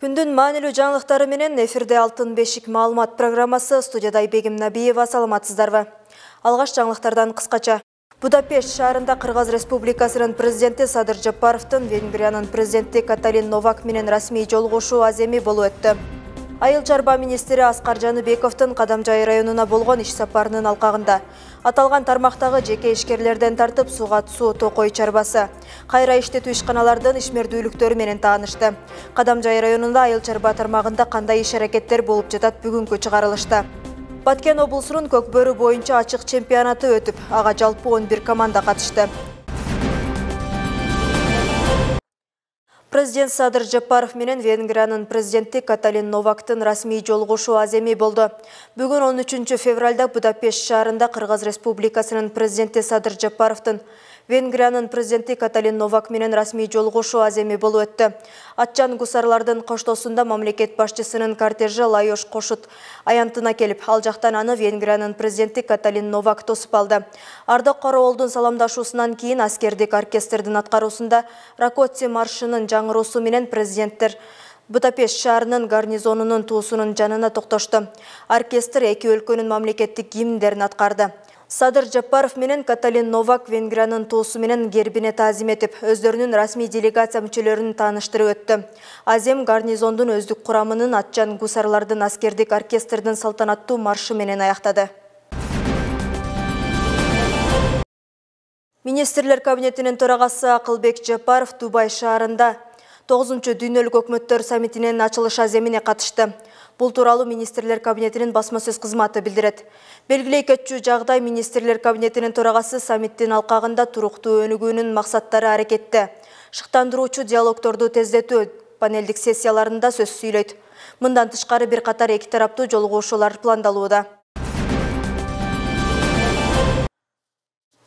Күндүн маанилүү жаңылыктары менен эфирде Алтын бешик маалымат программасы, студияда Айбегим Набиева. Саламатсыздарбы? Алгаш жаңылыктардан кыскача. Будапешт шаарында Кыргыз Республикасынын президенти Садыр Жапаровдун Венгриянын президенти Каталин Новак менен расмий жолугушуу аземи болуп өттү. Айыл чарба министри Аскар Жаныбековдун Кадамжай районуна болгон иш сапарынын алкагында аталган тармактагы жеке ишкерлерден тартып Сугат суу токой чарбасы, кайра иштетүү ишканалардын ишмердүүлүктөрү менен таанышты. Кадамжай районунда айыл чарба тармагында кандай иш-аракеттер болуп жатат бүгүнкү чыгарылышта. Баткен облусунун көк бөрү боюнча ачык чемпионаты өтүп, ага жалпы 11 команда катышты. Президент Садыр Жапаров менен Венгриянын президенти Каталин Новактын расмий жолугушуу аземи болду. Бүгүн 13 февралда Будапешт шаарында Кыргыз Республикасынын президенти Садыр Жапаровдун Венгриянын президенти Каталин Новак менен расмий жолугушуу аземи болуп өттү. Атчан гусарлардын коштоосунда мамлекет башчысынын кортежи Лайош кошут аянтына келип, ал жактан аны Венгриянын президенти Каталин Новак тосуп алды. Ардак Кароолдун саламдашуусунан кийин аскердик оркестрдин аткаруусунда Ракоци маршынын жаңыруусу менен президенттер Будапешт шаарынын гарнизонунун туусунун жанына токтошту. Оркестр эки өлкөнүн мамлекеттик гимндерин аткарды. Садыр Жапаров менен Каталин Новак Венгриянын туусу менен гербине таазим этип, өздөрүнүн расмий делегация мүчөлөрүн тааныштырып өттү. Азем гарнизондун өздүк курамынын атчан гусарлардын аскердик оркестрдин салтанаттуу маршы менен аяктады. Министрлер кабинетинин төрагасы Акылбек Жапаров Дубай шаарында 9-дүйнөлүк өкмөттөр саммитинин ачылыш аземине катышты. Бул тууралуу Министрлер кабинетинин басма-сөз кызматы билдирет. Белгилей кетчү жагдай Министрлер кабинетинин төрагасы саммиттин алкагында туруктуу өнүгүүнүн максаттары аракетте шыктандыруучу диалогторду тездетүү панелдик сессияларында сөз сүйлөйт. Мындан тышкары бир катар эки тараптуу жолугушуулар пландалууда.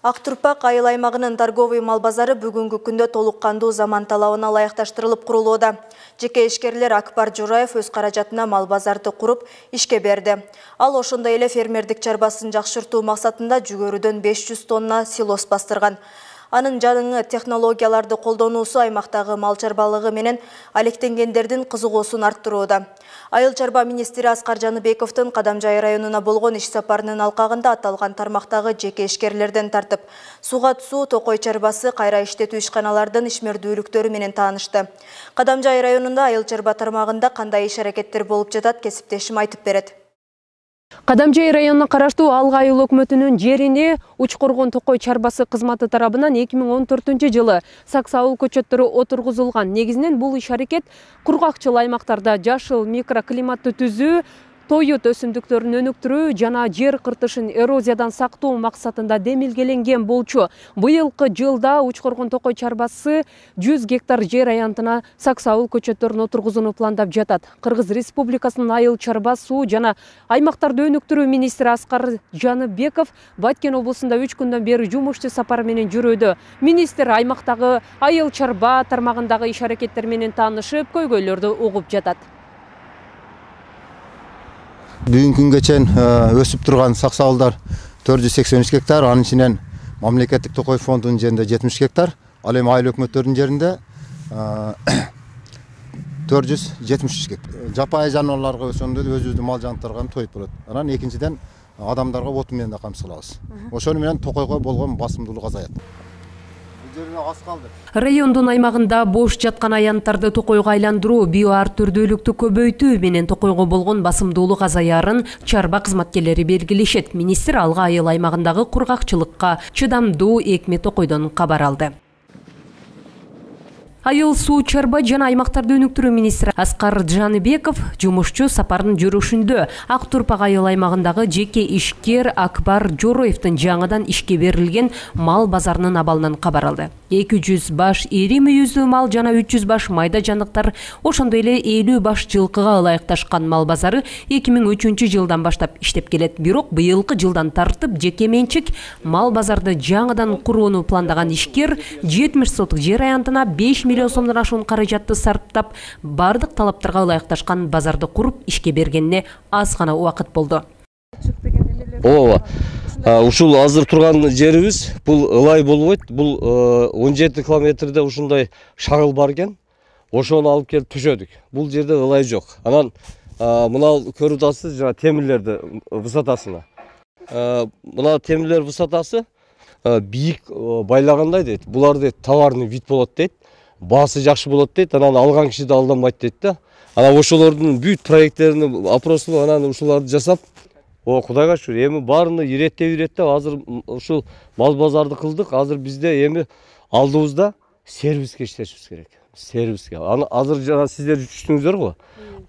Актурпак айыл аймагынын торговый мал базары бүгүнкү күндө толук кандуу заман талабына ылайыкташтырылып курулууда. Жеке ишкерлер Акбар Жураев өз каражатына мал базарды куруп ишке берди. Ал ошондой эле фермердик чарбасын жакшыртуу максатында жүгөрүдөн 500 тонна силос бастырган. Анын жаңы технологияларды колдонуусу аймактагы мал чарбалыгы менен алектенгендердин кызыгуусун арттырууда. Айыл чарба министри Аскар Жаныбековдун Кадамжай районуна болгон иш сапарынын алкагында аталган тармактагы жеке ишкерлерден тартып Сугат суу токой чарбасы, кайра иштетүү ишканалардын ишмердүүлүктөрү менен таанышты. Кадамжай районунда айыл чарба тармагында кандай иш-аракеттер болуп жатат, кесиптешим айтып берет. Кадамжай районуна караштуу Алга айыл өкмөтүнүн жерине Учкоргон токой чарбасы кызматы тарабынан 2014-жылы саксауыл көчөттөрү отургузулган. Негизинен бул иш-аракет кургакчыл аймактарда жашыл микроклиматты түзүү, тоют өсүмдүктөрүн өнүктүрүү жана жер кыртышын эрозиядан сактоо максатында демилгеленген болчу. Быйылкы жылда Учкоргон токой чарбасы 100 гектар жер аянтына саксауыл көчөттөрүн отургузууну пландап жатат. Кыргыз Республикасынын айыл чарба суу жана аймактарды өнүктүрүү министри Аскар Жаныбеков Баткен облусунда 3 күндөн бери жумушчу сапар менен жүрүүдө. Министр аймактагы айыл чарба тармагындагы иш-аракеттер менен таанышып, көйгөйлөрдү угуп жатат. Бүгүнкү күнгө чейин өсүп турган саксауылдар 483 гектар, анын ичинен мамлекеттик токой фондунун жеринде 70 гектар, ал эми айыл өкмөттөрүнүн жеринде 473 гектар. Жапайы жаныбарларга ошондой өзүбүздүн мал жаныбарларга тоюп болот. Анан экинчиден адамдарга оту менен да камсыз кылабыз. Ошону менен токойго болгон басымдуулук азаят. Райондун аймагында бош жаткан аянттарды токойго айландыруу, био ар түрдүүлүктү көбөйтүү менен токойго болгон басымдуулук азаярын чарба кызматкерлери белгилешет. Министр Алга айыл аймагындагы кургакчылыкка чыдамдуу экме токойдон кабар алды. Айыл суу чарба жана аймактарды өнүктүрүү министри Аскар Жаныбеков жумушчу сапардын жүрүшүндө Актурпак айыл аймагындагы жеке ишкер Акбар Жураевдин жаңыдан ишке берилген мал базарынын абалынан кабар алды. 200 баш ири мүйүздүү мал жана 300 баш майда жаныктар, ошондой эле 50 баш жылкыга ылайыкташкан мал базары 2003-жылдан баштап иштеп келет. Бирок быйылкы жылдан тартып жеке менчик мал базарды жаңыдан курууну пландаган ишкер 70 сотук жер аянтына 5 миллион сомдон ашуун каражатты сарптап, бардык талаптарга ылайыкташкан базарды куруп ишке бергенине аз гана убакыт болду. Ооба. Ушул азыр турган жерибиз бул ылай болбойт. Бул 17 километрде ушундай шагыл бар экен. ошону алып келип төшөдүк. Бул жерде ылай жок. Анан мына көрүп атасыз жана темирлерди высотасына. Мына темирлер высотасы бийик байлагандай дейт. Булар дейт товарный вид болот дейт. Баасы жакшы болот дейт. Анан алган киши да алданбайт дейт да. Анан ошолордун бүт проекттерин опросун анан ушуларды жасап, Кудайга шүкүр, эми баарыны иреттеп азыр ушул мал базарды кылдык. Азыр бизде эми алдыбызда сервиске иштешибиз керек. Сервиске. Азыр жана сиздер түштүңүздөр го.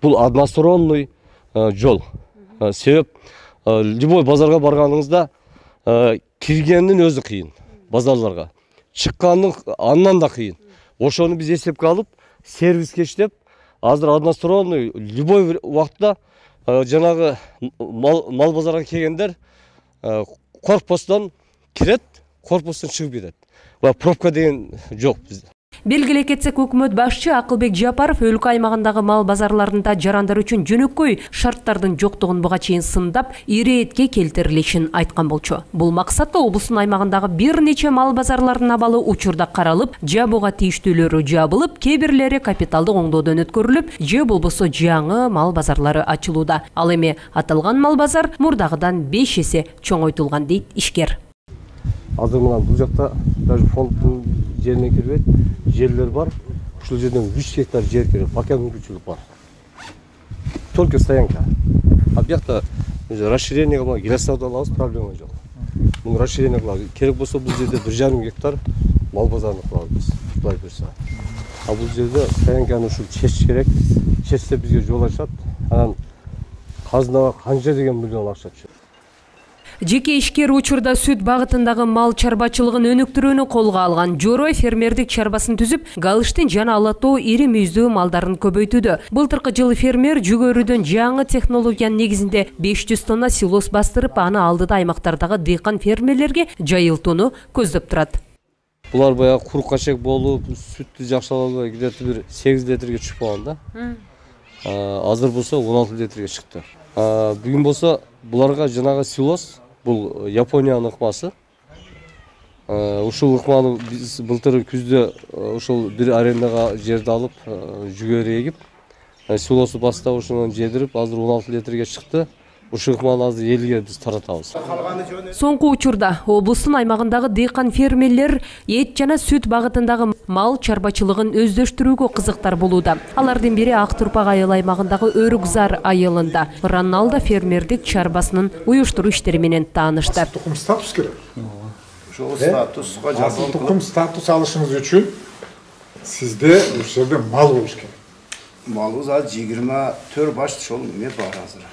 Бул односторонний жол. Себеп любой базарга барганыңызда киргендин өзү кыйын базарларга. Чыккандын андан да кыйын. Ошону биз эсепке алып, сервиске иштеп, азыр односторонний любой убакытта жанагы мал базарга келгендер корпустан кирет, корпустан чыгып кетет. Пробка деген жок бизде. Белгилей кетсек, өкмөт башчы Акылбек Жапаров өлкө аймагындагы мал базарларында жарандар үчүн жөнөкөй шарттардын жоктугун буга чейин сындап, иретке келтирилишин айткан болчу. Бул максатта облустун аймагындагы бир нече мал базарларынын абалы учурда каралып, жабууга тийиштүүлөрү жабылып, кээ бирлери капиталдык оңдоодон өткөрүлүп, же болбосо жаңы мал базарлары ачылууда. Ал эми аталган мал базар мурдагыдан 5 эсе чоңойтулган дейт ишкер. Азыр мына бул жакта даже фонддун жерине кирбейт, жерлер бар. Ушул жерден 3 гектар жер керек, пока мүмкүнчүлүк бар. Только стоянка. А бuyakta расширение кылып, гелосауд алабыз, проблема жок. Муну расширение кылабыз. Керек болсо бул жерде 1,5 гектар мал базарын кылабыз, Кудай буйрса. А бул жерде стоянканы ушул чечиш керек. Чечсе бизге жол ачат. Анан казынага канча деген миллион акча түшөт. Жеке ишкер учурда сүт багытындагы мал чарбачылыгын өнүктүрүүнү колго алган. Жорой фермердик чарбасын түзүп, галыштын жана алатоо ири мүйүздүү малдарын көбөйтүүдө. Былтыркы жылы фермер жүгөрүдөн жаңы технологиянын негизинде 500 тонна силос бастырып, аны алдыда аймактардагы дыйкан фермерлерге жайылтууну көздөп турат. Булар баягы курук качек болуп, сүттү жакшылап где-то бир 8 литрге түшүп калган да. Азыр болсо 16 литрге чыкты. Бүгүн болсо буларга жанагы силос, бул Япониянын ыкмасы. Ушул ыкманы биз былтыр күздө ушул бир арендага жерди алып, жүгөрү эгип, силосу бастап ушуну жедирип, азыр 16 литрге чыкты. Ушул ыкманы азыр элге биз таратабыз. Соңку учурда облустун аймагындагы дыйкан фермерлер эт жана сүт багытындагы мал чарбачылыгын өздөштүрүүгө кызыктар болууда. Алардын бири Ак Турпак айыл аймагындагы Өрүкзар айылында Роналдо фермердик чарбасынын уюштуруу иштери менен таанышты. Тукум статус керек. Ошол статусга жазылып, тукум статус алышыңыз үчүн сизде ушул жерде мал болуш керек. Малыбыз азыр 24 баш ошол эме бар азыр.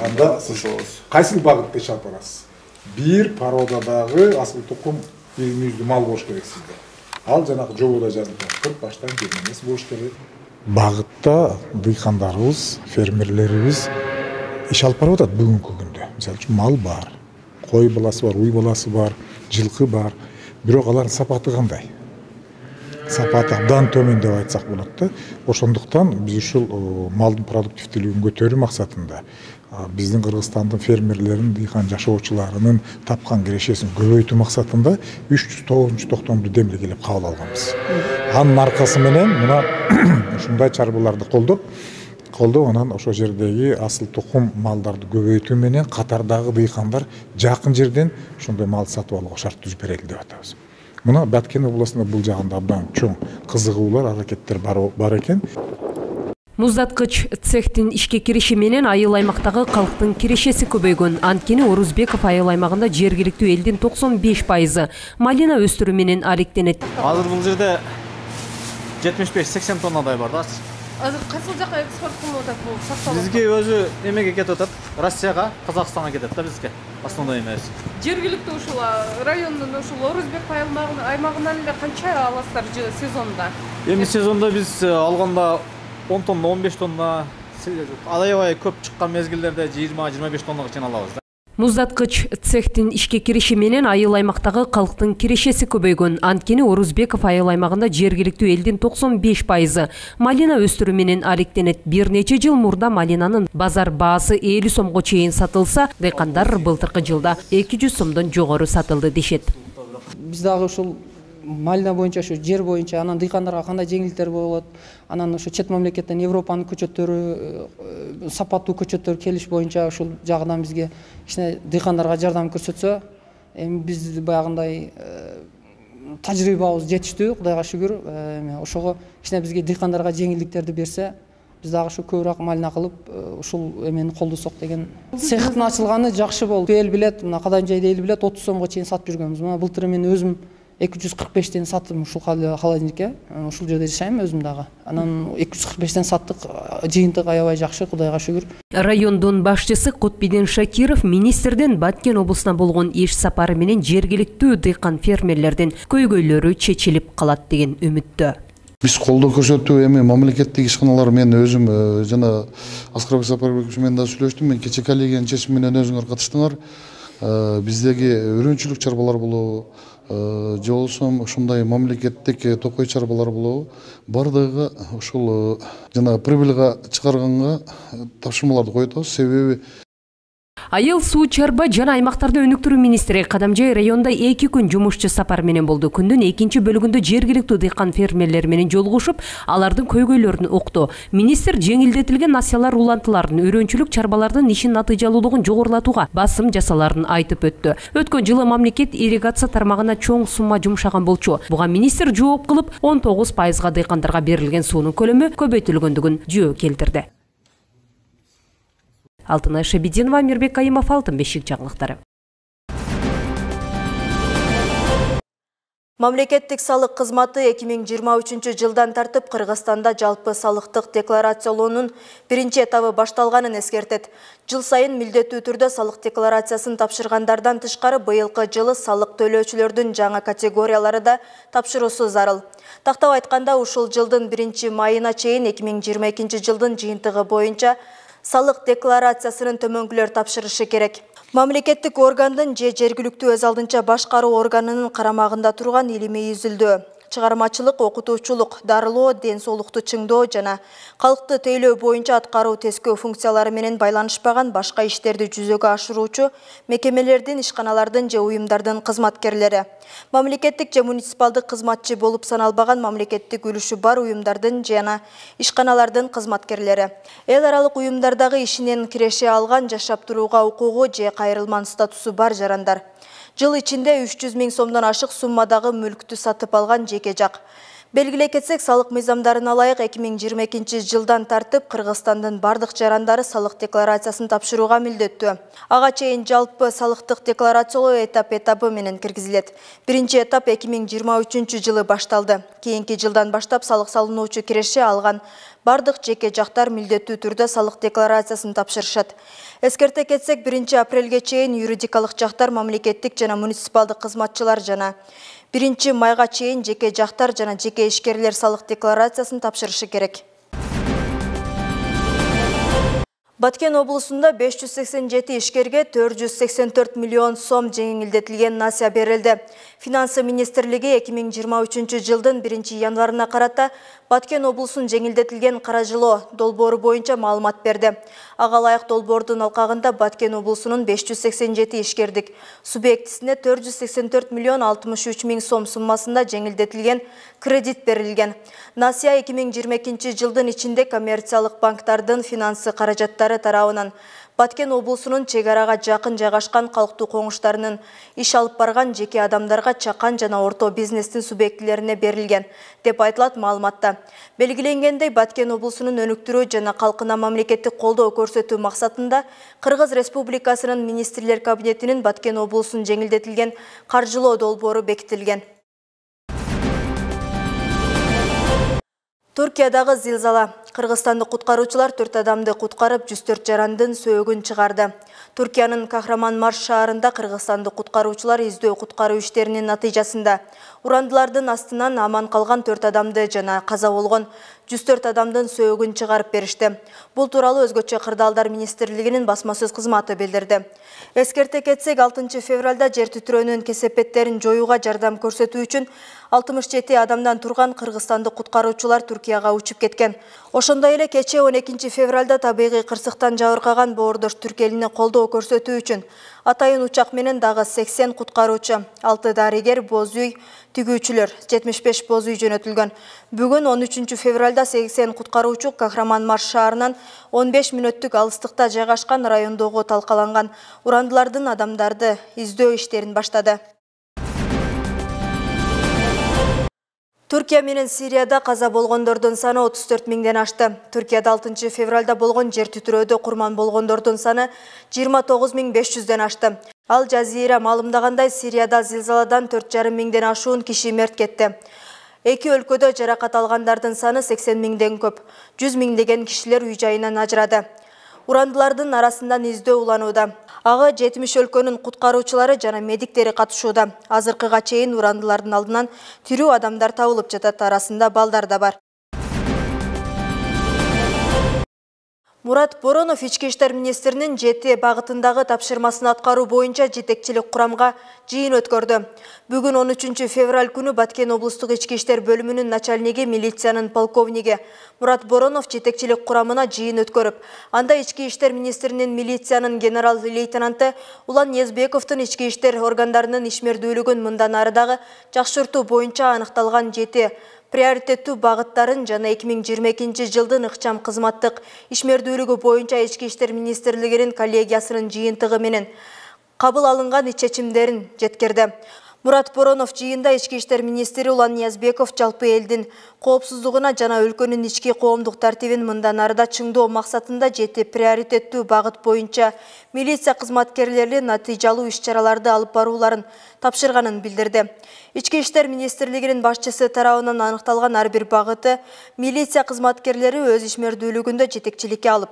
Анда сиз кайсы багытта иш алып барасыз? Бир породадагы асыл тукум мүйүздүү мал болуш керек сизде. Ал жанагы жобода жазылган 40 баштан кем эмес болуш керек. Багытта дыйкандарыбыз, фермерлерибиз иш алып барып атат бүгүнкү күндө. Мисалы үчүн мал бар, кой баласы бар, уй баласы бар, жылкы бар. Бирок алардын сапаты кандай? Сапаты абдан төмөн деп айтсак болот да. Ошондуктан биз ушул малдын продуктивдүүлүгүн көтөрүү максатында биздин Кыргызстандын фермерлеринин, дыйкан жашоочуларынын тапкан кирешесин көбөйтүү максатында 309-токтомду демилге келип кабыл алганбыз. Анын аркасы менен мына ушундай чарбаларды колдоп, анан ошол жердеги асыл тукум малдарды көбөйтүү менен катардагы дыйкандар жакын жерден ушундай мал сатып алууга шарт түзүп берели деп атабыз. Мына Баткен областында бул жагында абдан чоң кызыгуулар, аракеттер бар экен. Муздаткыч цехтин ишке кириши менен айыл аймактагы калктын кирешеси көбөйгөн. Анткени Орузбеков айыл аймагында жергиликтүү элдин 95% малина өстүрүү менен алектенет. Азыр бул жерде 75-80 тоннадай бар да. Азыр кайсы жака экспорт кылып атат бул сакталып? Бизге өзү эмеге кетип атат. Россияга, Казакстанга кетет да бизге. Основной эмес. Жергиликтүү ушул райондун ушул Орузбек аймагынан эле канча аласыздар сезонда? Эми сезонда биз алганда 10 тонна, 15 тонна, аябай көп чыккан мезгилдерде 20-25 тоннага чейин алабыз да. Муздаткыч цехтин ишке кириши менен айыл аймактагы калктын кирешеси көбөйгөн. Анткени Орузбеков айыл аймагында жергиликтүү элдин 95% малина өстүрүү менен алектенет. Бир нече жыл мурда малинанын базар баасы 50 сомго чейин сатылса, дыйкандар былтыркы жылда 200 сомдон жогору сатылды дешет. Биз дагы ушул малина боюнча, ушу жер боюнча, анан дыйкандарга кандай жеңилдиктер болот, анан ушу чет мамлекеттен Европанын көчөттөрү, сапаттуу көчөттөр келиш боюнча ушул жагынан бизге кичине дыйкандарга жардам көрсөтсө, эми биз баягындай тажрыйбабыз жетиштүү, Кудайга шүгүр. Ошого кичине бизге дыйкандарга жеңилдиктерди берсе, биз дагы ушу көбүрөөк малина кылып, ушул эмени колдосок деген. Цехтин ачылганы жакшы болду. Эл билет, мына Кадамжайда эл билет, 30 сомго чейин сатып жүргөнбүз. Мына былтыр мен өзүм 245тен саттым ушул холодильникке. Ушул жерде жашайм өзүм дагы. Анан 245тен саттык, жыйынтык аябай жакшы, Кудайга шүгүр. Райондун башчысы Кутбидин Шакиров министрден Баткен облусуна болгон иш сапары менен жергиликтүү дыйкан фермерлердин көйгөйлөрү чечилип калат деген үмүттө. Биз колдоо көрсөтүү эми мамлекеттик ишканалар мен өзүм жана Аскарбек Сапарбекович менен да сүйлөштүм. Мен кечээ коллегиянын чечими менен өзүңөр катыштыңар. Биздеги өрөөнчүлүк чарбалар болобу, же болбосо ушундай мамлекеттик токой чарбалар болобу, бардыгы ушул жана прибыльга чыгарганга тапшырмаларды коюп атабыз. Себеби Айыл суу чарба жана аймактарды өнүктүрүү министри Кадамжай районунда 2 күн жумушчу сапар менен болду. Күндүн экинчи бөлүгүндө жергиликтүү дыйкан фермерлер менен жолугушуп, алардын көйгөйлөрүн укту. Министр жеңилдетилген нациялар улантыларын, өрөөнчүлүк чарбалардын ишин натыйжалуулугун жогорулатууга басым жасаларын айтып өттү. Өткөн жылы мамлекет ирригация тармагына чоң сумма жумшаган болчу. Буга министр жооп кылып, 19% дыйкандарга берилген суунун көлөмү көбөйтүлгөндүгүн жөө келтирди. Алтынай Шабидинова, Мирбек Кайымов, Алтын бешик жаңылыктары. Мамлекеттик салык кызматы 2023 жылдан тартып Кыргызстанда жалпы салыктык декларациялоонун биринчи этабы башталганын эскертет. Жыл сайын милдеттүү түрдө салык декларациясын тапшыргандардан тышкары быйылкы жылы салык төлөөчүлөрдүн жаңа категориялары да тапшыруусу зарыл. Тактап айтканда, ушул жылдын 1 майына чейин 2022 жылдын жыйынтыгы боюнча салык декларациясынын төмөнкүлөр тапшырышы керек. Мамлекеттик органдын же жергиликтүү өз алдынча башкаруу органынын карамагында турган илимий изилдөө, чыгармачылык, окутуучулук, дарылоо, ден соолукту чыңдоо жана калкты тейлөө боюнча аткаруу тескөө функциялары менен байланышпаган башка иштерди жүзөгө ашыруучу мекемелердин, ишканалардын же уюмдардын кызматкерлери, мамлекеттик же муниципалдык кызматчы болуп саналбаган мамлекеттик үлүшү бар уюмдардын жана ишканалардын кызматкерлери, эл аралык уюмдардагы ишинен киреше алган, жашап турууга укугу же кайрылман статусу бар жарандар. Жыл ичинде 300 000 сомдон ашык суммадагы мүлктү сатып алган жеке жак. Белгилей кетсек, салык мыйзамдарына ылайык 2022 жылдан тартып Кыргызстандын бардык жарандары салык декларациясын тапшырууга милдеттүү. Ага чейин жалпы салыктык декларациялоо этап-этабы менен киргизилет. Биринчи этап 2023 жылы башталды. Кийинки жылдан баштап салык салынуучу киреше алган бардык жеке жактар милдеттүү түрдө салык декларациясын тапшырышат. Эскерте кетсек, 1 апрелге чейин юридикалык жактар, мамлекеттик жана муниципалдык кызматчылар жана 1 майга чейин жеке жактар жана жеке ишкерлер салык декларациясын тапшырышы керек. Баткен облусунда 587 ишкерге 484 миллион сом жеңилдетилген насия берилди. Финансы министрлиги 2023 жылдын 1 январына карата Баткен облусун жеңилдетилген каражылоо долбоору боюнча маалымат берди. Ага ылайык долбоордун алкагында Баткен облусунун 587 ишкердик субъектисине 484 миллион 63 миң сом суммасында жеңилдетилген кредит берилген. Насия 2022 жылдын ичинде коммерциялык банктардын финансы каражаттары тарабынан Баткен облусунун чек арага жакын жайгашкан калктуу коңуштарынын иш алып барган жеке адамдарга, чакан жана орто бизнестин субъектилерине берилген, деп айтылат маалыматта. Белгиленгендей, Баткен облусунун өнүктүрүү жана калкына мамлекеттик колдоо көрсөтүү максатында Кыргыз Республикасынын министрлер кабинетинин Баткен облусун жеңилдетилген каржылоо долбоору бекитилген. Туркиядагы зилзала. Кыргызстандык куткаруучулар 4 адамды куткарып, 104 жарандын сөөгүн чыгарды. Туркиянын Кахраманмарш шаарында кыргызстандык куткаруучулар издөө куткаруу иштеринин натыйжасында урандылардын астынан аман калган 4 адамды жана каза болгон 104 адамдын сөөгүн чыгарып беришти. Бул тууралуу Өзгөчө кырдаалдар министрлигинин басма сөз кызматы билдирди. Эскерте кетсек, 6 февралда жер титирөөнүн кесепеттерин жоюуга жардам көрсөтүү үчүн 67 адамдан турган кыргызстандык куткаруучулар Туркияга учуп кеткен. Ошондой эле кечээ 12 февралда табигый кырсыктан жабыркаган боордош Түркелине колдоо көрсөтүү үчүн атайын учак менен дагы 80 куткаруучу, 6 дарыгер, боз үй, тигүүчүлөр, 75 боз үй жөнөтүлгөн. Бүгүн 13 февралда 80 куткаруучу Кахраманмарш шаарынан 15 мүнөттүк алыстыкта жайгашкан райондогу талкаланган урандылардын адамдарды издөө иштерин баштады. Түркия менен Сирияда каза болгондордун саны 34 миңден ашты. Түркияда 6 февралда болгон жер түтүрөөдө курман болгондордун саны 29 500ден ашты. Ал Жазира маалымдагандай, Сирияда зилзаладан 4,5 миңден ашуун киши мерт кетти. Эки өлкөдө жаракат алгандардын саны 80 миңден көп. 100 миңдеген кишилер үй жайынан ажырады. Урандылардын арасынан издөө уланууда. Ага 70 өлкөнүн куткаруучулары жана медиктери катышууда. Азыркыга чейин урандылардын алдынан тирүү адамдар табылып жатат, арасында балдар да бар. Мурат Боронов ички иштер министринин 7 багытындагы тапшырмасын аткаруу боюнча жетекчилик курамга жыйын өткөрдү. Бүгүн 13 февраль күнү Баткен облустук ички иштер бөлүмүнүн начальниги, милициянын полковниги Мурат Боронов жетекчилик курамына жыйын өткөрүп, анда ички иштер министринин милициянын генерал-лейтенанты Улан Ниязбековдун ички иштер органдарынын ишмердүүлүгүн мындан ары дагы жакшыртуу боюнча аныкталган 7 приоритеттүү багыттарын жана 2022 жылдын ыкчам кызматтык ишмердүүлүгү боюнча ички иштер министрлигинин коллегиясынын жыйынтыгы менен кабыл алынган чечимдерин жеткирди. Мурат Боронов жыйында ички иштер министри Улан Ниязбеков жалпы элдин коопсуздугуна жана өлкөнүн ички коомдук тартибин мындан арыда чыңдоо максатында 7 приоритеттүү багыт боюнча милиция кызматкерлери натыйжалуу иш-чараларды алып барууларын тапшырганын билдирди. Ички иштер министрлигинин башчысы тарабынан аныкталган ар бир багыты милиция кызматкерлери өз ишмердүүлүгүндө жетекчиликке алып,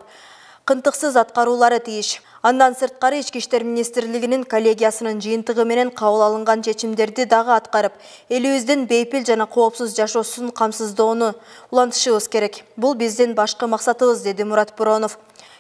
кынтыксыз аткаруулары тийиш. Андан сырткары ички иштер министрлигинин коллегиясынын жыйынтыгы менен кабыл алынган чечимдерди дагы аткарып, элибиздин бейпил жана коопсуз жашоосун камсыздоону улантышыбыз керек. Бул биздин башкы максатыбыз, деди Мурат Боронов.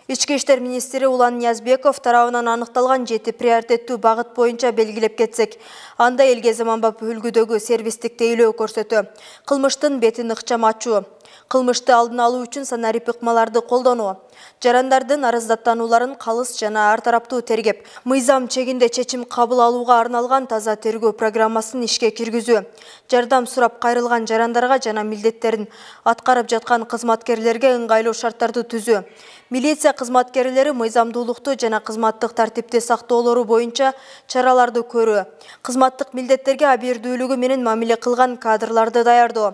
Ички иштер министри Улан Ниязбеков тарабынан аныкталган 7 приоритеттүү багыт боюнча белгилеп кетсек, анда элге заманбап үлгүдөгү сервистик тейлөө көрсөтүү, кылмыштын бетин ыкчам ачуу, кылмышты алдын алуу үчүн санарип ыкмаларды колдонуу, жарандардын арыздаттанууларын калыс жана ар тараптуу тергеп, мыйзам чегинде чечим кабыл алууга арналган таза тергөө программасын ишке киргизүү, жардам сурап кайрылган жарандарга жана милдеттерин аткарып жаткан кызматкерлерге ыңгайлуу шарттарды түзүү, милиция кызматкерлери мыйзамдуулукту жана кызматтык тартипти сактоолору боюнча чараларды көрүү, кызматтык милдеттерге абийирдүүлүгү менен мамиле кылган кадрларды даярдоо,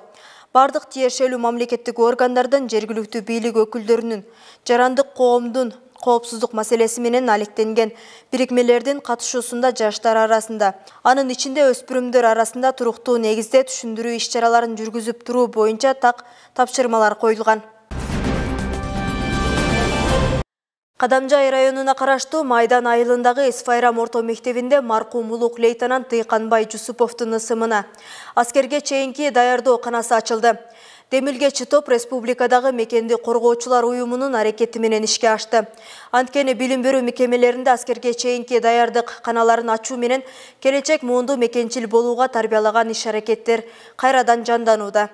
бардык тиешелүү мамлекеттик органдардын, жергиликтүү бийлик өкүлдөрүнүн, жарандык коомдун коопсуздук маселеси менен алектенген бирикмелердин катышуусунда жаштар арасында, анын ичинде өспүрүмдөр арасында туруктуу негизде түшүндүрүү иш-чараларын жүргүзүп туруу боюнча так тапшырмалар коюлган. Кадамжай районуна караштуу Майдан айылындагы Исфайрам орто мектебинде маркум улук лейтенант Дыйканбай Жусуповдун ысымына аскерге чейинки даярдоо канасы ачылды. Демилгечи топ республикадагы мекенди коргоочулар уюмунун аракети менен ишке ашты. Анткени билим берүү мекемелеринде аскерге чейинки даярдык каналарын ачуу менен келечек муунду мекенчил болууга тарбиялаган иш-аракеттер кайрадан жанданууда.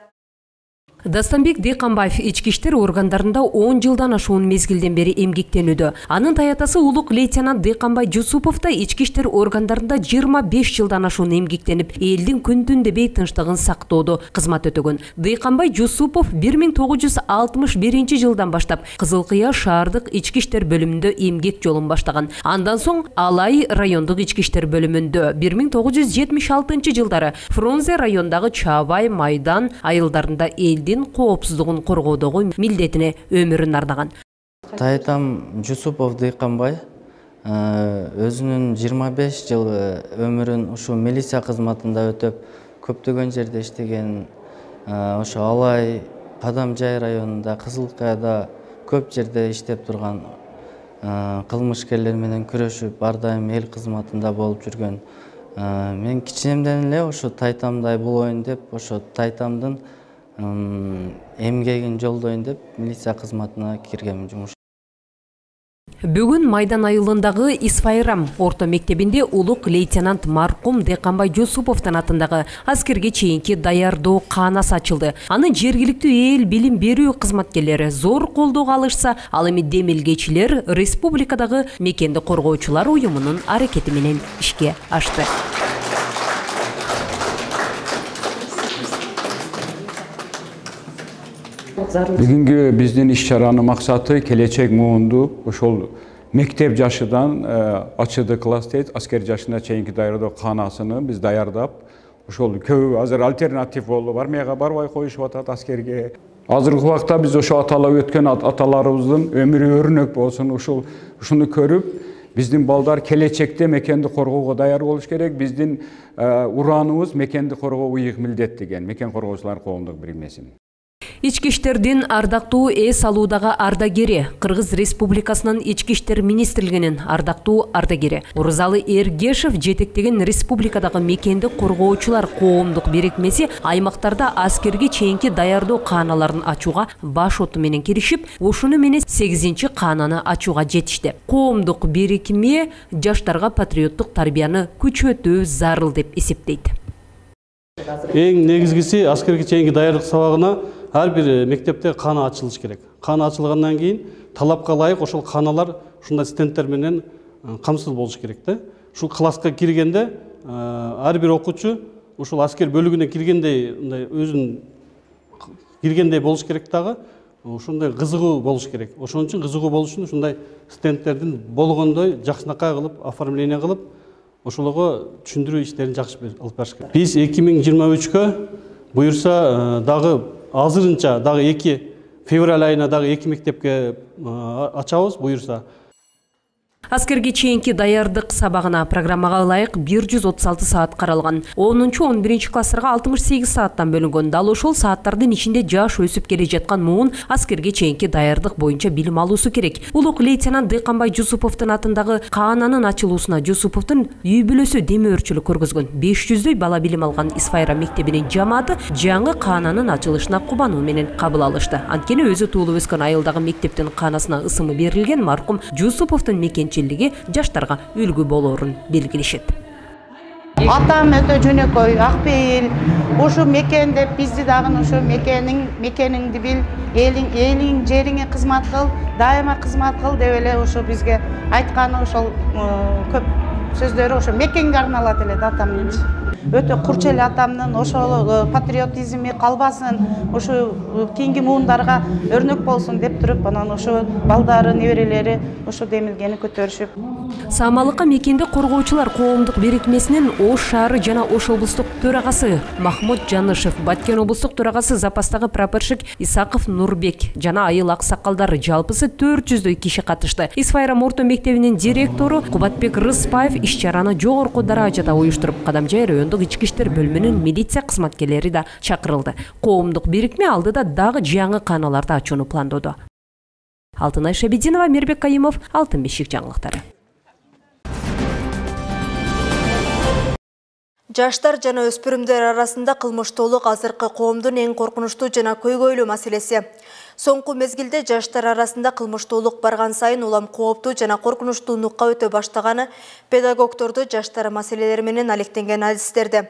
Дастанбек Дыйканбаев ички иштер органдарында 10 жылдан ашуун мезгилден бери эмгектенүүдө. Анын таятасы улук лейтенант Дыйканбай Жусупов да ички иштер органдарында 25 жылдан ашуун эмгектенип, элдин күн түн дебей тынчтыгын сактоодо кызмат өтөгөн. Дыйканбай Жусупов 1961 жылдан баштап Кызыл Кыя шаардык ички иштер бөлүмүндө эмгек жолун баштаган. Андан соң Алай райондук ички иштер бөлүмүндө 1976 жылдары Фрунзе райондагы Чабай, Майдан айылдарында элдин коопсуздугун коргоодогу милдетине өмүрүн ардаган. Таятам Жусупов Дыйканбай өзүнүн 25 жыл өмүрүн ушу милиция кызматында өтөп, көптөгөн жерде иштеген. Ошо Алай, Кадамжай районунда, Кызыл Кыяда көп жерде иштеп турган, кылмышкерлер менен күрөшүп, ар дайым эл кызматында болуп жүргөн. Мен кичинемден эле ошо тайтамдай болоюн деп, ошо тайтамдын эмгегин жолдойн деп милиция кызматына киргем жумуш. Бүгүн Майдан айылындагы Исфайрам орто мектебинде улук лейтенант маркум Деканбай Жусуповдун атындагы аскерге чейинки даярдоо каанасы ачылды. Аны жергиликтүү эл билим берүү кызматкерлери зор колдоого алышса, ал эми демилгечилер республикадагы мекенди коргоочулар уюмунун аракети менен ишке ашты. Бүгүнкү биздин иш-чаранын максаты келечек муунду ошол мектеп жашыдан ачыды класс дейт, аскер жашына чейинки даярдоо каанасыны биз даярдап, ошол көбү азыр альтернатив болуп армияга барбай коюшуп атат аскерге. Азыркы убакта биз ошо аталап өткөн аталарыбыздын өмүрү өрнөк болсун, ушуну көрүп, биздин балдар келечекте мекенди коргоого даяр болуш керек. Биздин урааныбыз мекенди коргоо уйук милдет деген мекен коргоочулар коомдук бирикмесин. Ички иштердин ардактуу эс алуудагы ардагери, Кыргыз Республикасынын Ички иштер министрлигинин ардактуу ардагери Урзалы Эргешев жетектеген республикадагы мекенди коргоочулар коомдук бирикмеси аймактарда аскерге чейинки даярдоо кааналарын ачууга баш оту менен киришип, ушуну менен 8-чи каананы ачууга жетишти. Коомдук бирикме жаштарга патриоттук тарбияны күчөтүү зарыл деп эсептейт. Эң негизгиси аскерге чейинки даярдык сабагына ар бир мектепте каана ачылыш керек. Каана ачылгандан кийин талапка ылайык ошол кааналар ушундай стендтер менен камсыз болуш керек да. Ушул класска киргенде ар бир окуучу ушул аскер бөлүгүнө киргендей өзүн киргендей болуш керек дагы, ушундай кызыгуу болуш керек. Ошон үчүн кызыгуу болуш үчүн ушундай стендтердин болгондой жакшынакай кылып, оформление кылып, ошолорго түшүндүрүү иштерин жакшы алып барыш керек. Биз 2023-кө буюрса дагы азырынча дагы 2 февраль айына дагы 2 мектепке ачабыз буюрса. Аскерге чейинки даярдык сабагына программага ылайык 136 саат каралган. 10-11 класстарга 68 сааттан бөлүнгөн. Дал ошол сааттардын ичинде жаш өсүп келе жаткан муун аскерге чейинки даярдык боюнча билим алуусу керек. Улук лейтенант Деканбай Жусуповдун атындагы каананын ачылуусуна Жусуповдун үй бүлөсү демөөрчүлүк көргөзгөн. 500дөй бала билим алган Исфайра мектебинин жамааты жаңы каананын ачылышына кубануу менен кабыл алышты. Анткени өзү туулуп өскөн айылдагы мектептин каанасына ысымы берилген маркум Жусуповдун мекенчилиги жаштарга үлгү болоорун белгилешет. Атам өтө жөнөкөй, акпейил. Ушу мекенде бизди дагы ушу мекениңди бил, элиң жериңе кызмат кыл, дайыма кызмат кыл деп эле ушу бизге айтканы ошол көп сөздөрү ошо мекенге арналат эле атамдын. Өтө курч эле атамдын ошол патриотизми калбасын, ушу кийинки муундарга өрнөк болсун деп туруп, анан ошо балдары, неберелери ошо демилгени көтөрүшүп. Саамалыкка мекенди коргоочулар коомдук бирикмесинин Ош шаары жана Ош облустук төрагасы Махмут Жанышев, Баткен облустук төрагасы запастагы прапорщик Исаков Нурбек жана айыл аксакалдары жалпысы 400дөй киши катышты. Исфайрам орто мектебинин директору Кубатбек Рыспаев иш-чараны жогорку даражада уюштуруп, Кадамжай райондук ички иштер бөлүмүнүн милиция кызматкерлери да чакырылды. Коомдук бирикме алдыда дагы жаңы кааналарды ачууну пландоодо. Алтынай Шабидинова, Мирбек Кайымов, Алтын бешик жаңылыктары. Жаштар жана өспүрүмдөр арасында кылмыштуулук азыркы коомдун эң коркунучтуу жана көйгөйлүү маселеси. Соңку мезгилде жаштар арасында кылмыштуулук барган сайын улам кооптуу жана коркунучтуу нукка өтө баштаганы педагогдорду жаштар маселелери менен алектенген адистерди.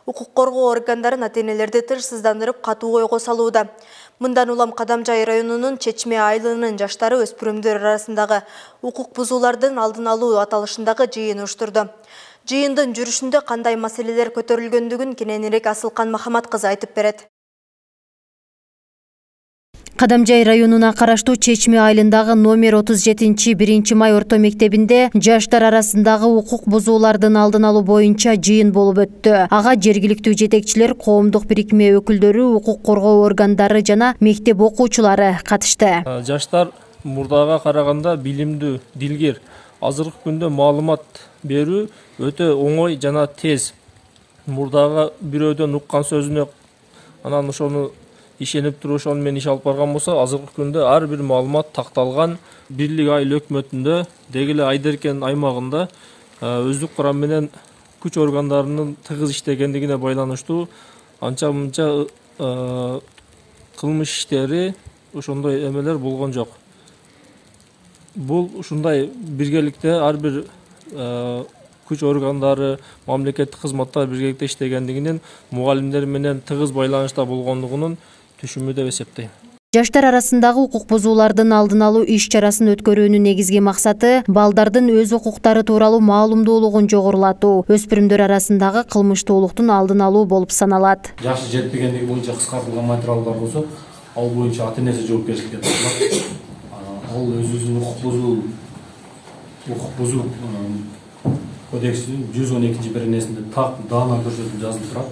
Укук коргоо органдары ата-энелерди тынчсыздандырып катуу койго салууда. Мындан улам Кадамжай районунун Чечме айылынын жаштары өспүрүмдөр арасындагы укук бузуулардын алдын алуу аталышындагы жыйын уюштурду. Жыйындын жүрүшүндө кандай маселелер көтөрүлгөндүгүн кененирээк Асылкан Махамат кызы айтып берет. Кадамжай районуна караштуу Чечме айылындагы номер 37 1 май орто мектебинде жаштар арасындагы укук бузуулардын алдын алуу боюнча жыйын болуп өттү. Ага жергиликтүү жетекчилер, коомдук бирикме өкүлдөрү, укук коргоо органдары жана мектеп окуучулары катышты. Жаштар мурдага караганда билимдүү, дилгер, азыркы күндө маалымат берүү өтө оңой жана тез. Мурдага бирөөдөн уккан сөзүнө анан ошону ишенип туруп ошону менен иш алып барган болсо, азыркы күндө ар бир маалымат такталган. Бирлик айыл өкмөтүндө, деги эле Айдеркен аймагында өздүк курам менен күч органдарынын тыгыз иштегендигине байланыштуу анча-мынча кылмыш иштери ошондой эмелер болгон жок. бул ушундай биргеликте ар бир күч органдары, мамлекеттик кызматтар биргеликте иштегендигинен, мугалимдер менен тыгыз байланышта болгондугунун түшүмү деп эсептейм. Жаштар арасындагы укук бузуулардын алдын алуу иш-чарасын өткөрүүнүн негизги максаты балдардын өз укуктары тууралуу маалымдуулугун жогорулатуу, өспүрүмдөр арасындагы кылмыштуулуктун алдын алуу болуп саналат. Жашы жетпегендиги боюнча кыскартылган материалдар болсо, ал боюнча ата-энеси жоопкерчиликке тартылат. Ал өзүнүн укук бузуу кодексинин 112-биринесинде так даана көрсөтүлүп жазылып турат.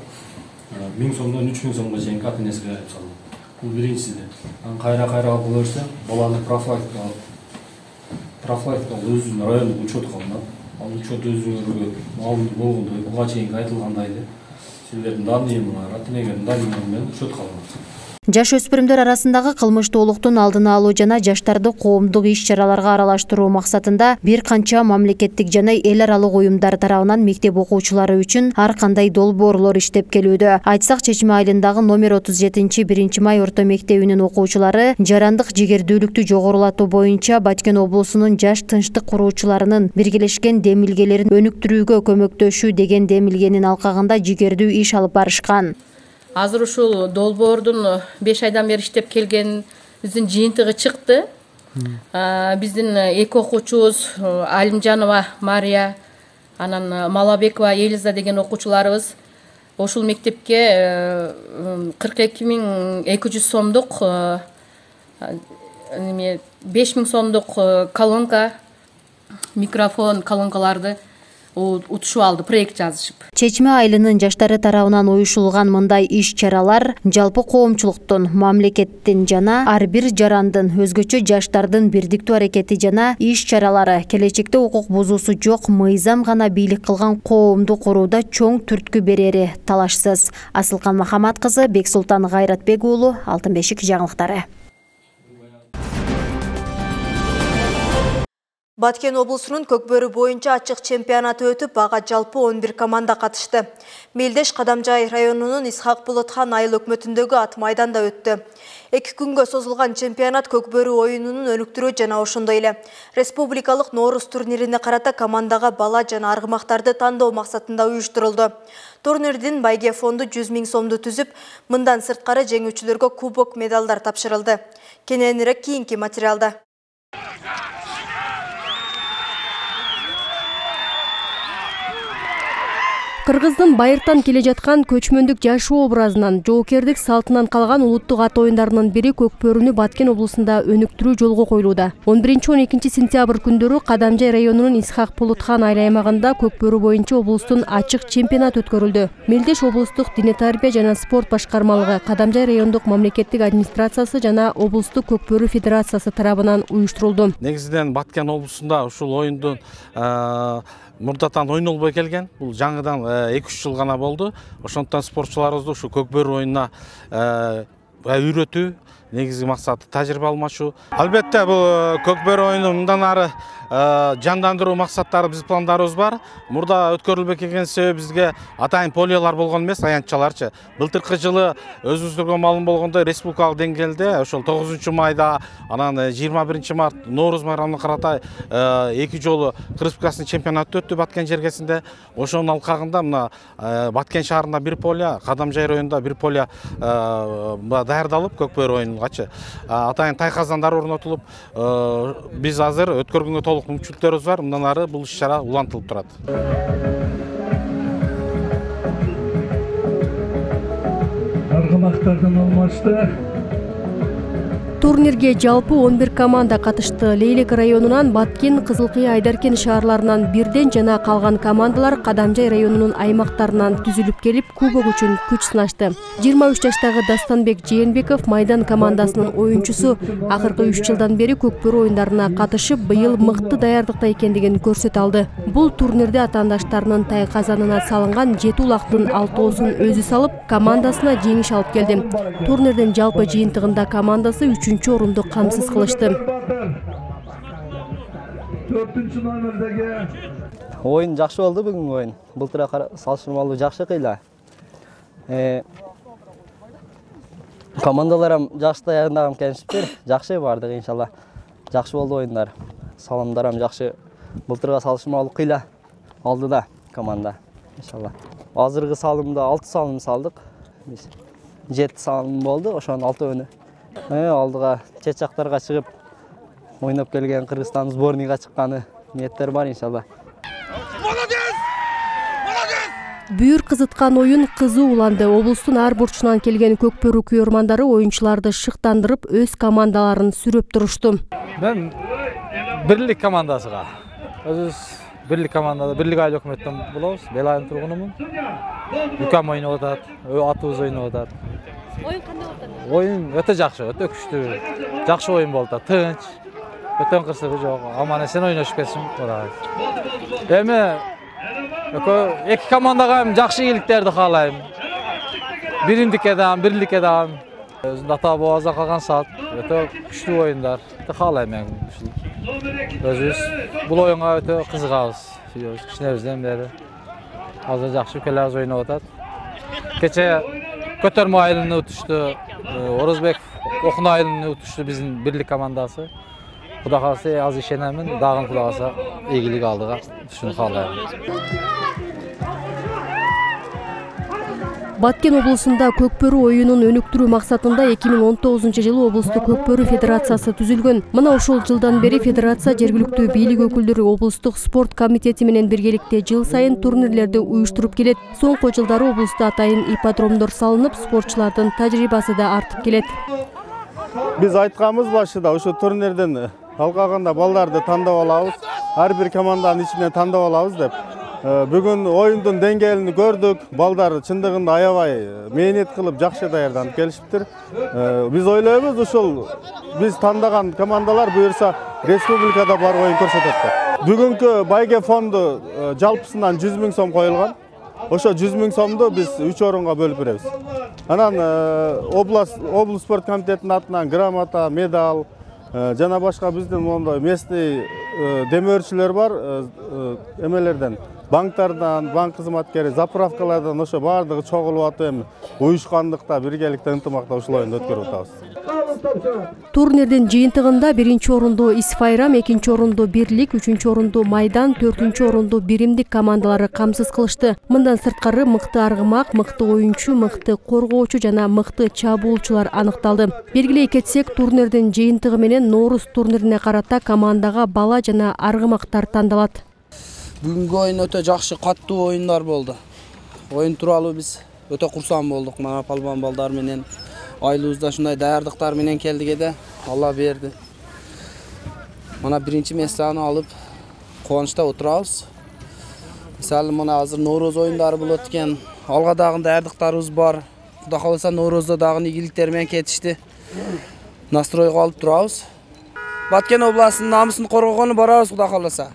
1000 сомдон 3000 сомго чейинки ата-энесиге айып салынат. Бул биринчиси. Кайра кыла берсе, баланы профилактикалык өзүнүн райондук учет кылынат. Ал учет өзүңөргө маалымдуу болгондой, буга чейинки айтылгандай эле силердин данныйыңар, ата-энеңердин данныйыңар менен учет кылынат. Жаш өспүрүмдөр арасындагы кылмыштуулуктун алдын алуу жана жаштарды коомдук иш-чараларга аралаштыруу максатында бир канча мамлекеттик жана эл аралык уюмдар тарабынан мектеп окуучулары үчүн ар кандай долбоорлор иштеп келүүдө. Айтсак, Чечме айылындагы номер 37 1 май орто мектебинин окуучулары жарандык жигердүүлүктү жогорулатуу боюнча Баткен облусунун жаш тынчтык куруучуларынын биргелешкен демилгелерин өнүктүрүүгө көмөктөшүү деген демилгенин алкагында жигердүү иш алып барышкан. Азыр ушул долбоордун 5 айдан бери иштеп келгенибиздин жыйынтыгы чыкты. Биздин эки окуучубуз Алимжанова Мария, анан Малабекова Элиза деген окуучуларыбыз ушул мектепке 42.200 сомдук 5000 сомдук колонка, микрофон, колонкаларды утушуп алды, проект жазышып. Чечме айылынын жаштары тарабынан уюшулган мындай иш-чаралар жалпы коомчулуктун, мамлекеттин жана ар бир жарандын, өзгөчө жаштардын бирдиктүү аракети жана иш-чаралары келечекте укук бузуусу жок мыйзам гана бийлик кылган коомду курууда чоң түрткү берери талашсыз. Асылкан Махамат кызы, Бексултан Гайратбек уулу, Алтын бешик жаңылыктары. Баткен облусунун Көкбөрү боюнча ачык чемпионаты өтүп, ага жалпы 11 команда катышты. Мелдеш Кадамжай районунун Исхак Болотхан айыл өкмөтүндөгү ат майданда өттү. 2 күнгө созулган чемпионат Көкбөрү оюнунун өнүктүрүү жана ошондой эле республикалык Ноорус турнирине карата командага бала жана аргымактарды тандоо максатында уюштурулду. Турнирдин байге фонду 100 000 сомду түзүп, мындан сырткары жеңүүчүлөргө кубок, медалдар тапшырылды. Кененирээк кийинки материалда. Кыргыздын байыртан келе жаткан көчмөндүк жашоо образынан, жоокердик салтынан калган улуттук ат оюндарынын бири Көкбөрүнү Баткен облусунда өнүктүрүү жолго коюлууда. 11-12 сентябрь күндөрү Кадамжай районунун Исхак Болотхан айыл аймагында Көкбөрү боюнча облустун ачык чемпионат өткөрүлдү. Мелдеш облустук дине тарбия жана спорт башкармалыгы, Кадамжай райондук мамлекеттик администрациясы жана облустук Көкбөрү федерациясы тарабынан уюштурулду. Негизинен Баткен облусунда ушул оюндун мурдатан ойнолбой келген. Бул жаңыдан 2-3 жыл гана болду. Ошондон спортчуларыбызды ушу Көкбөрү оюнуна үйрөтүү негизги максаты тажрыйба алмашуу. Албетте бул Көкбөрү оюну мындан ары жандандыруу максаттары биз пландарыбыз бар. Мурда өткөрүлбөй келген себеби бизге атайын полиолар болгон эмес, аянтчаларчы. Былтыркы жылы өзүңүздөргө маалым болгондой республикалык деңгээлде ошол 9 майда, анан 21 март Ноорус байрамына карата 2 жолу республикасынын чемпионаты өттү Баткен жергесинде. Ошонун алкагында мына Баткен шаарында бир полия, Кадамжай районунда бир полия даярдалып Көкбөрү оюнугачы атайын тайказандар орнотулуп, биз азыр өткөргөнгө толук мүмкүнчүлүктөрүбүз бар. Мындан ары бул иш-чара улантылып турат. Аргымактардан алмашты. Турнирге жалпы 11 команда катышты. Лейлек районунан Баткен, Кызылкый, Айдаркен шаарларынан бирден жана калган командалар Кадамжай районунун аймактарынан түзүлүп келип, кубок үчүн күч сынашты. 23 жаштагы Дастанбек Жээнбеков майдан командасынын оюнчусу акыркы 3 жылдан бери Көкбөрү оюндарына катышып, быйыл мыкты даярдыкта экендигин көрсөтө алды. Бул турнирде атаандаштарынын тайказанына салынган 7 улактын 6оосун өзү салып, командасына жеңиш алып келди. Турнирдин жалпы жыйынтыгында командасы 3 орунду камсыз кылышты. 4-номердеги Оюн жакшы болду бүгүнкү оюн. Былтырга салыштырмалуу жакшы кыйла. Командаларым жакшы даярданган экенсиптир. Жакшы бардык иншалла. Жакшы болду оюндар. салымдарам жакшы. Былтырга салышмалуу кыйла алдыда команда. Иншалла. Азыркы салымда 6 салым салдык. Биз 7 салым болду, ошонун 6-өөнү. Алдыга чет жактарга чыгып ойноп келген Кыргызстан сборныйга чыкканы ниеттер бар иншалла. Бүйүр кызыткан оюн кызуу уланды. Облустун ар бурчунан келген көкбөрү күйөрмандары оюнчуларды шыктандырып, өз командаларын сүрөп турушту. Мен бирлик командасыга. Өзүбүз бирлик командада, бирлик айыл өкмөттөн болобуз. Белайын тургунумун. Үкам ойноп атат, атыбыз ойноп атат. Оюн кандай болду? Оюн өтө жакшы, өтө күчтүү. Жакшы оюн болду, тынч. Өтөн кырсыгы жок. Аман эсен ойношуп кетишим турат. Эми эки командага жакшы ийгиликтерди каалайм. Биримдикке дагы, бирликке дагы. Өзүнүн ата бабабыздан калган салт, өтө күчтүү оюндар. Каалайм мен. Өзүбүз бул оюнга өтө кызыгабыз. Кичинебизден бери. Азыр жакшы өлкөлөрүбүз ойноп атат. Кече Көтөрмө айылын утушту, Орозбек Окун айылын утушту биздин бирлик командасы. Кудай кааласа аз ишенемин, дагы Кудай кааласа ийгилик алдыга түшүнүп каалайм. Баткен облусунда көкбөрү оюнун өнүктүрүү максатында 2019-жылы облустук көкбөрү федерациясы түзүлгөн. Мына ошол жылдан бери федерация жергиликтүү бийлик өкүлдөрү облустук спорт комитети менен биргеликте жыл сайын турнирлерди уюштуруп келет. Соңку жылдары облусту атайын ипподромдор салынып, спортчулардын тажрыйбасы да артып келет. Биз айтканбыз башында ошо турнирден алгаганда балдарды тандап алабыз, ар бир команданын ичинен тандап алабыз деп. Бүгүн оюндун деңгээлин көрдүк. Балдар чындыгында аябай мээнет кылып жакшы даярданып келишиптир. Биз ойлойбуз ошол биз тандаган командалар буюрса республикада бар оюн көрсөтөт деп. Бүгүнкү байге фонду жалпысынан 100 000 сом коюлган. Ошо 100 000 сомду биз 3 орунга бөлүп беребиз. Анан облус спорт комитетинин атынан грамота, медаль жана башка биздин мондой местный демөөрчүлөр бар, эмелерден, банктардан, банк кызматкери, заправкалардан ошо баардыгы чогулуп атып эми уюшкандыкта, биргеликте ынтымакта ушул оюнду өткөрүп атабыз. Турнирдин жыйынтыгында 1-чи орунду Исфайрам, 2-чи орунду Бирлик, 3-чү орунду Майдан, 4-чү орунду Биримдик командалары камсыз кылышты. Мындан сырткары мыкты аргымак, мыкты оюнчу, мыкты коргоочу жана мыкты чабуулчулар аныкталды. Белгилей кетсек, турнирдин жыйынтыгы менен Нооруз турнирине карата командага бала жана аргымактар тандалат. Бүгүнкү оюн өтө жакшы, каттуу оюндар болду. Оюн тууралуу биз өтө курсан болдук. Мана палбан балдар менен айылыбызда ушундай даярдыктар менен келдик эде. Алла берди. Мана 1-чи местени алып кубанычта отурабыз. Мисалы мына азыр Нооруз оюндары болот экен. Алга дагы даярдыктарыбыз бар. Кудай кааласа Ноорузда дагы ийгиликтер менен кетишти. Настройго алып турабыз. Баткен областынын намысын коргогону барабыз, Кудай кааласа.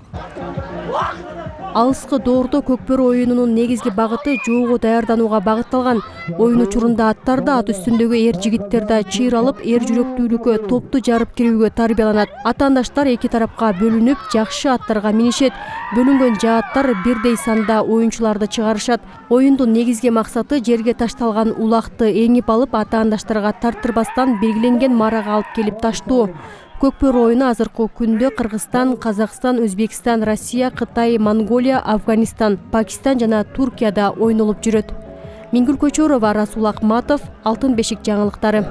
Алыскы доордо көкбөрү оюнунун негизги багыты жоого даярданууга багытталган. Оюн учурунда аттар да, ат үстүндөгү эр жигиттер да чыйыр алып, эр жүрөктүүлүккө, топту жарып кирүүгө тарбияланат. Атаандаштар эки тарапка бөлүнүп, жакшы аттарга минишет. Бөлүнгөн жааттар бирдей санда оюнчуларды чыгарышат. Оюндун негизги максаты жерге ташталган улакты эңип алып, атаандаштарга тарттырбастан белгиленген марага алып келип таштоо. Көкбөрү оюну азыркы күндө Кыргызстан, Казакстан, Өзбекстан, Россия, Кытай, Монголия, Афганистан, Пакистан жана Туркияда ойнолуп жүрөт. Мингүл Көчөрова, Расул Акматов, Алтын бешик жаңылыктары.